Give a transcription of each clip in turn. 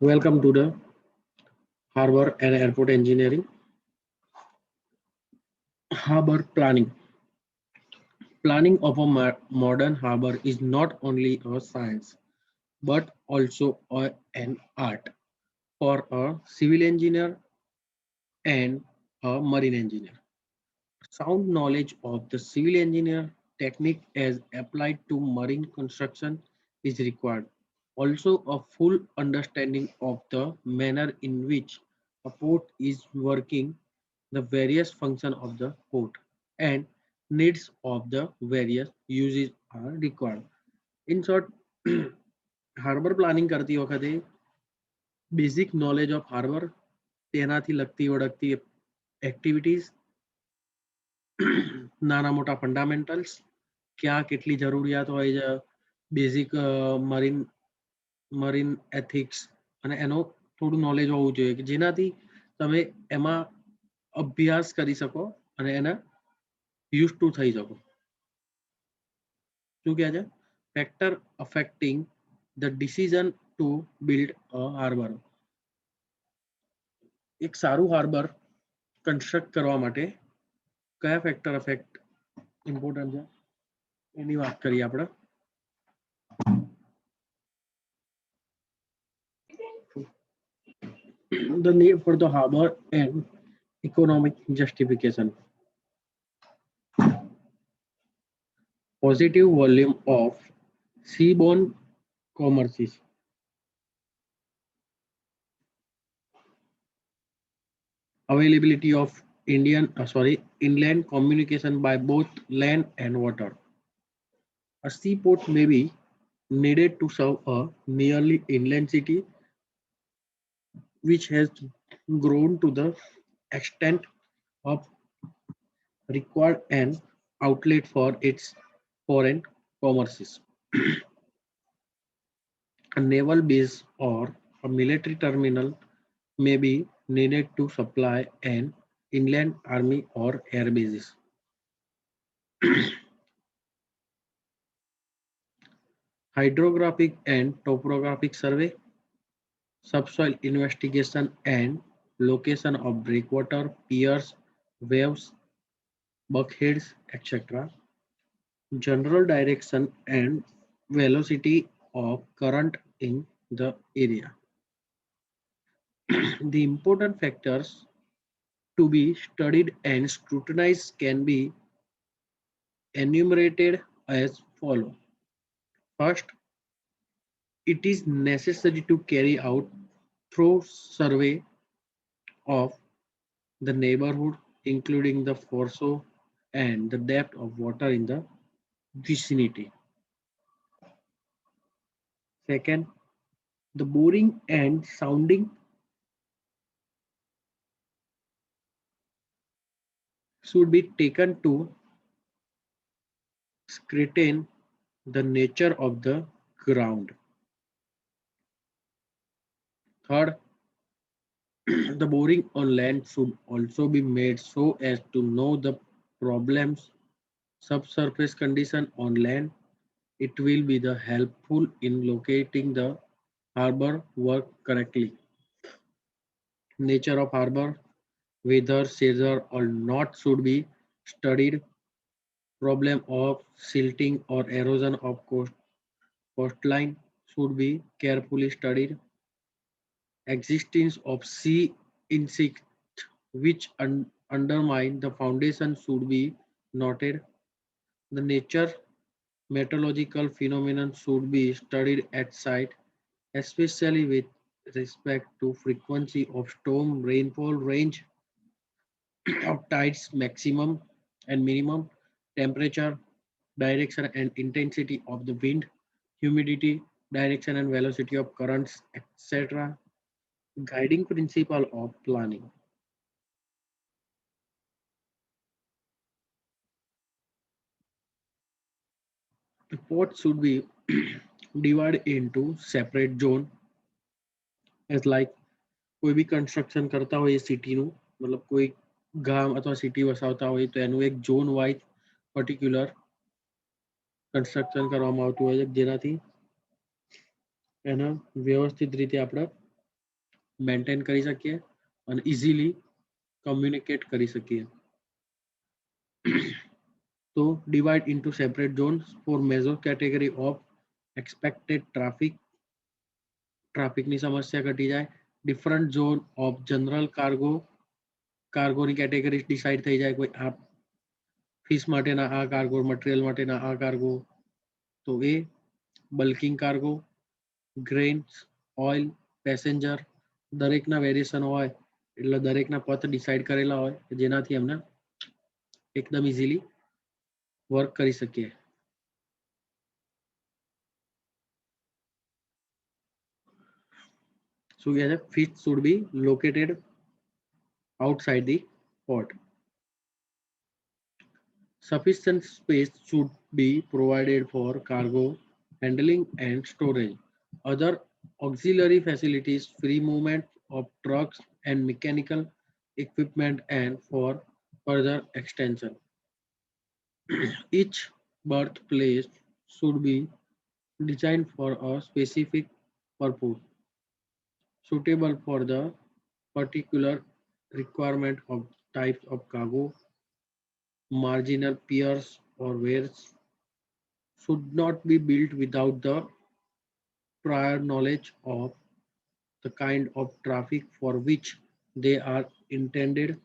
Welcome to the Harbor and Airport Engineering. Harbor planning. Planning of a modern harbor is not only a science but also an art for a civil engineer and a marine engineer. Sound knowledge of the civil engineer technique as applied to marine construction is required. Also, a full understanding of the manner in which a port is working, the various functions of the port, and needs of the various uses are required. In short, harbour planning કરતી વખતે basic knowledge of harbour, તેનાથી લગતી વળગતી activities, નાના મોટા fundamentals, ક્યાં કેટલી જરૂરિયાત હોય છે, બેઝિક મરીન મરીન એથિક્સ અને એનો થોડું નોલેજ હોવું જોઈએ કે જેનાથી તમે એમાં અભ્યાસ કરી શકો અને એને યુઝ ટુ થઈ શકો. શું કહે છે? Factor affecting the decision to build a harbour. એક સારું હાર્બર કન્સ્ટ્રક્ટ કરવા માટે કયા ફેક્ટર અફેક્ટ ઇમ્પોર્ટન્ટ છે એની વાત કરીએ આપણે. The need for the harbor and economic justification. Positive volume of seaborne commerce. Availability of inland communication by both land and water. A seaport may be needed to serve a nearly inland city which has grown to the extent of required an outlet for its foreign commerces. A naval base or a military terminal may be needed to supply an inland army or air bases. Hydrographic and topographic survey, subsoil investigation and location of breakwater, piers, waves, bulkheads, etc. General direction and velocity of current in the area. The important factors to be studied and scrutinized can be enumerated as follows. First, it is necessary to carry out thorough survey of the neighborhood, including the foreshore and the depth of water in the vicinity. Second, the boring and sounding should be taken to ascertain the nature of the ground. Third, the boring on land should also be made so as to know the problems, subsurface condition on land. It will be the helpful in locating the harbor work correctly. Nature of harbor, whether seizure or not should be studied. Problem of silting or erosion of coastline should be carefully studied. Existence of sea insects which undermine the foundation should be noted. The nature meteorological phenomenon should be studied at site, especially with respect to frequency of storm, rainfall, range of tides, maximum and minimum, temperature, direction and intensity of the wind, humidity, direction and velocity of currents, etc. Guiding principle of planning. The port should be divided into separate zone as like કોઈ બી construction કરતા હોય સિટીનું, મતલબ કોઈ ગામ અથવા city વસાવતા હોય તો એનું એક ઝોન વાઇઝ પર્ટિક્યુલર કન્સ્ટ્રક્શન કરવામાં આવતું હોય છે જેનાથી એને વ્યવસ્થિત રીતે આપણે મેન્ટેન કરી શકીએ અને ઇઝીલી કમ્યુનિકેટ કરી શકીએ. તો divide into separate zones for major category of expected ટ્રાફિકની સમસ્યા ઘટી જાય. ડિફરન્ટ ઝોન ઓફ જનરલ કાર્ગોની કેટેગરી ડિસાઇડ થઈ જાય. કોઈ આ ફિશ માટેના આ કાર્ગો, મટીરિયલ માટેના આ કાર્ગો, તો એ bulking cargo, grains, oil, passenger, દરેકના વેરિએશન હોય એટલે દરેકના પથ ડિસાઇડ કરેલા હોય જેનાથી એમને એકદમ ઇઝીલી વર્ક કરી શકીએ. શું કહે છે? Fish should be located outside the port. Sufficient space should be provided for cargo handling and storage. Other auxiliary facilities, free movement of trucks and mechanical equipment, and for further extension. Each berth place should be designed for a specific purpose, suitable for the particular requirement of types of cargo. Marginal piers or weirs should not be built without the prior knowledge of the kind of traffic for which they are intended.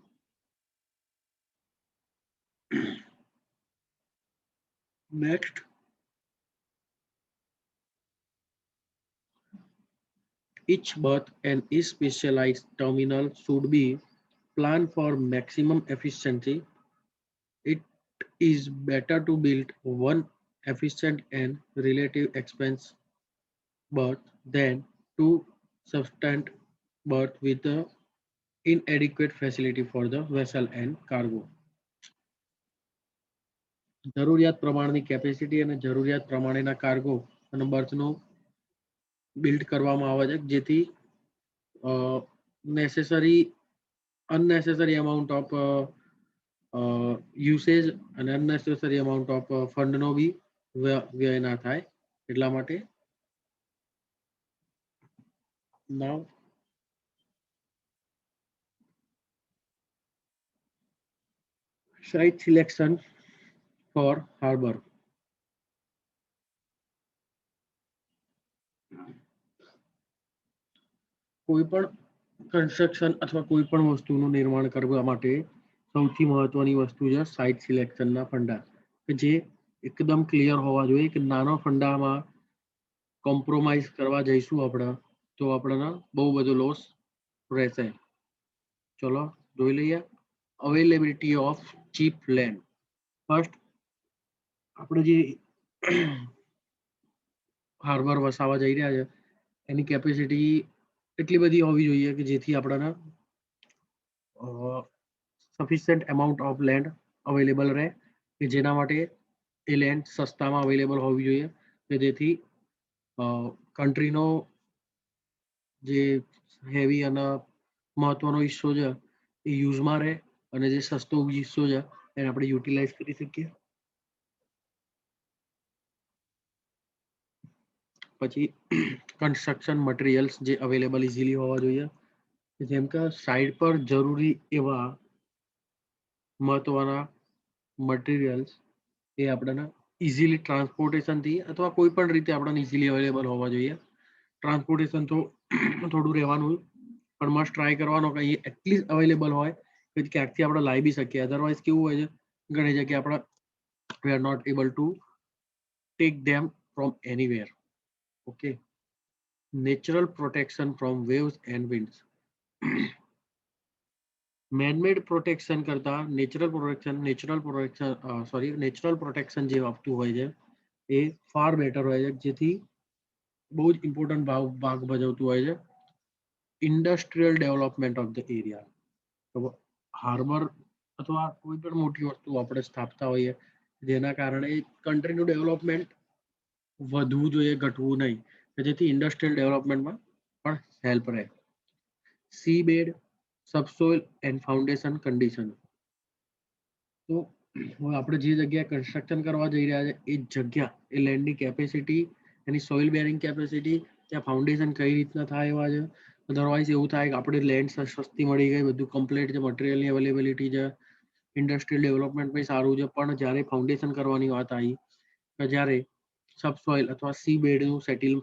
Next, each berth and each specialized terminal should be planned for maximum efficiency. It is better to build one efficient and relative expense berth than two substantial berths with the inadequate facility for the vessel and cargo. જરૂરિયાત પ્રમાણની capacity અને જરૂરિયાત પ્રમાણેના cargo અને બર્થનો build કરવામાં આવે છે જેથી necessary અનનેસેસરી amount of usage અને અનનેસેસરી અમાઉન્ટ ઓફ ફંડનો બી વ્યય ના થાય એટલા માટે. નાવ site selection for harbor. કોઈ પણ કન્સ્ટ્રક્શન અથવા કોઈ પણ વસ્તુનું નિર્માણ કરવા માટે સૌથી મહત્વની વસ્તુ છે સાઇટ સિલેક્શનના ફંડા, કે જે એકદમ ક્લિયર હોવા જોઈએ કે નાનો ફંડામાં કોમ્પ્રોમાઇઝ કરવા જઈશું આપણે તો આપણને બહુ બધો લોસ રહેશે. ચલો જોઈ લઈએ. Availability of cheap land. First આપણે જે હાર્બર વસાવા જઈ રહ્યા છે એની કેપેસિટી એટલી બધી હોવી જોઈએ કે જેથી આપણને sufficient amount of land available રહે, કે જેના માટે એ લેન્ડ સસ્તામાં અવેલેબલ હોવી જોઈએ કે જેથી કન્ટ્રીનો જે હેવી અને મહત્વનો હિસ્સો છે એ યુઝમાં રહે અને જે સસ્તો હિસ્સો છે એને આપણે યુટિલાઇઝ કરી શકીએ. પછી કન્સ્ટ્રક્શન મટીરિયલ્સ જે અવેલેબલ ઇઝીલી હોવા જોઈએ, જેમ કે સાઇડ પર જરૂરી એવા મહત્વના મટીરિયલ્સ એ આપણને ઇઝીલી ટ્રાન્સપોર્ટેશનથી અથવા કોઈ પણ રીતે આપણને ઇઝીલી અવેલેબલ હોવા જોઈએ. ટ્રાન્સપોર્ટેશન તો થોડું રહેવાનું પણ મસ્ટ ટ્રાય કરવાનો કે એ એટલીસ્ટ અવેલેબલ હોય કે ક્યાંકથી આપણે લાવી બી શકીએ. અધરવાઇઝ કેવું હોય છે ઘણી જગ્યાએ આપણે we are not able to take them from anywhere. Okay. Natural protection from waves and winds. Man-made protection કરતા નેચરલ પ્રોટેક્શન જે આપતું હોય છે એ ફાર બેટર હોય છે, જેથી બહુ જ ઇમ્પોર્ટન્ટ ભાગ ભજવતું હોય છે industrial development of the area. Harbour અથવા કોઈ પણ મોટી વસ્તુ આપણે સ્થાપતા હોઈએ જેના કારણે કન્ટ્રીનું ડેવલપમેન્ટ વધવું જોઈએ, ઘટવું નહીં, કે જેથી ઇન્ડસ્ટ્રીયલ ડેવલપમેન્ટમાં પણ હેલ્પ રહે. Sea bed, subsoil and foundation condition. તો આપણે જે જગ્યાએ કન્સ્ટ્રક્શન કરવા જઈ રહ્યા છે એ જગ્યા, એ લેન્ડની કેપેસિટી, એની સોઇલ બેરિંગ કેપેસિટી, ત્યાં ફાઉન્ડેશન કઈ રીતના થાય એવા છે, અધરવાઇઝ એવું થાય કે આપણે લેન્ડ સસ્તી મળી ગઈ, બધું કમ્પ્લીટ છે, મટીરિયલની અવેલેબિલિટી છે, ઇન્ડસ્ટ્રીયલ ડેવલપમેન્ટ બી સારું છે, પણ જ્યારે ફાઉન્ડેશન કરવાની વાત આવી, કે જ્યારે સબસોઇલ અથવા સી બેડનું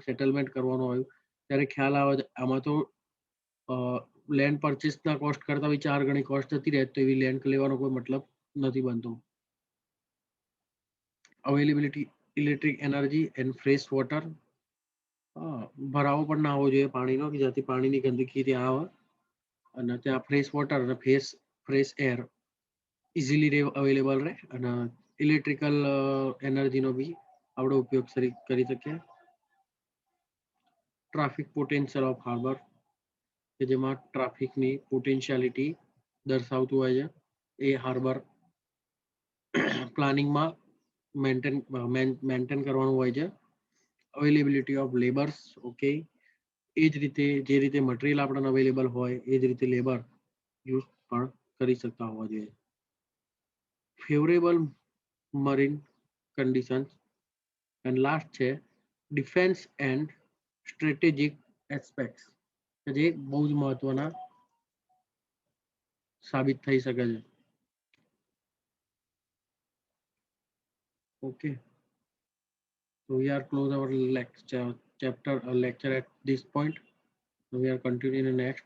સેટલમેન્ટ કરવાનું આવ્યું, ત્યારે ખ્યાલ આવે આમાં તો લેન્ડ પરચેસના કોસ્ટ કરતાં બી 4 ગણી કોસ્ટ જતી રહે, તો એવી લેન્ડ લેવાનો કોઈ મતલબ નથી બનતો. Availability electric energy and fresh water, ભરાવો પણ ના હોવો જોઈએ પાણીનો, કે જેથી પાણીની ગંદકી ત્યાં આવે, અને ત્યાં ફ્રેશ વોટર અને ફ્રેશ એર ઇઝીલી અવેલેબલ રહે, અને ઇલેક્ટ્રિકલ એનર્જીનો બી આપણે ઉપયોગ કરી શકીએ. ટ્રાફિક પોટેન્શિયલ ઓફ હાર્બર, કે જેમાં ટ્રાફિકની પોટેન્શિયાલિટી દર્શાવતું હોય છે, એ હાર્બર પ્લાનિંગમાં મેન્ટેન કરવાનું હોય છે. અવેલેબિલિટી ઓફ લેબર્સ, ઓકે, એ જ રીતે જે રીતે મટીરિયલ આપણને અવેલેબલ હોય એ જ રીતે લેબર યુઝ પણ કરી શકતા હોવા જોઈએ. Favourable marine conditions, and last છે ડિફેન્સ એન્ડ સ્ટ્રેટેજિક એસ્પેક્ટ્સ, જે બહુ જ મહત્વના સાબિત થઈ શકે છે. Okay, so we are close our lecture at this point. So we are continuing the next.